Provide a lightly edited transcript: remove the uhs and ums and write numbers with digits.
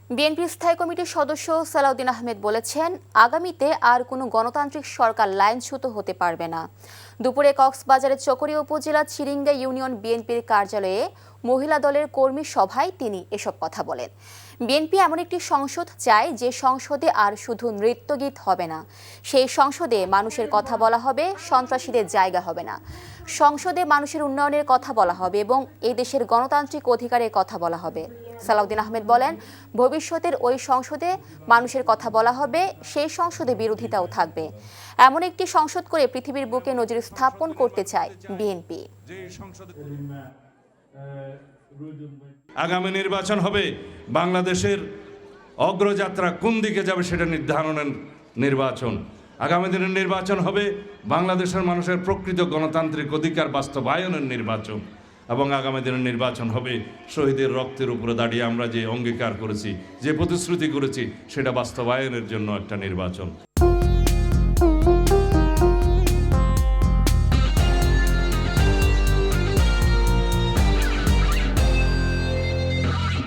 BNP স্থায়ী কমিটির সদস্য সালাউদ্দিন আহমেদ বলেছেন, আগামীতে আর কোনো গণতান্ত্রিক সরকার লাইনচ্যুত হতে পারবে না। দুপুরে কক্সবাজারের চকরিয়া উপজেলা চিরিঙ্গা ইউনিয়ন বিএনপির কার্যালয়ে মহিলা দলের কর্মী সভায় তিনি এসব কথা বলেন। বিএনপি এমন একটি সংসদ চায় যে সংসদে আর শুধু নৃত্যগীত হবে না, সেই সংসদে মানুষের কথা বলা হবে, সন্ত্রাসীদের জায়গা হবে না। সংসদে মানুষের উন্নয়নের কথা বলা হবে এবং এই দেশের গণতান্ত্রিক অধিকারের কথা বলা হবে। সালাউদ্দিন আহমেদ বলেন, ভবিষ্যতের ওই সংসদে মানুষের কথা বলা হবে, সেই সংসদে বিরোধিতাও থাকবে। এমন একটি সংসদ করে পৃথিবীর বুকে নজির স্থাপন করতে চায় বিএনপি। আগামী নির্বাচন হবে বাংলাদেশের অগ্রযাত্রা কোন দিকে যাবে সেটা নির্ধারণের নির্বাচন। আগামী দিনের নির্বাচন হবে বাংলাদেশের মানুষের প্রকৃত গণতান্ত্রিক অধিকার বাস্তবায়নের নির্বাচন, এবং আগামী দিনের নির্বাচন হবে শহীদের রক্তের উপরে দাঁড়িয়ে আমরা যে অঙ্গীকার করেছি, যে প্রতিশ্রুতি করেছি, সেটা বাস্তবায়নের জন্য একটা নির্বাচন।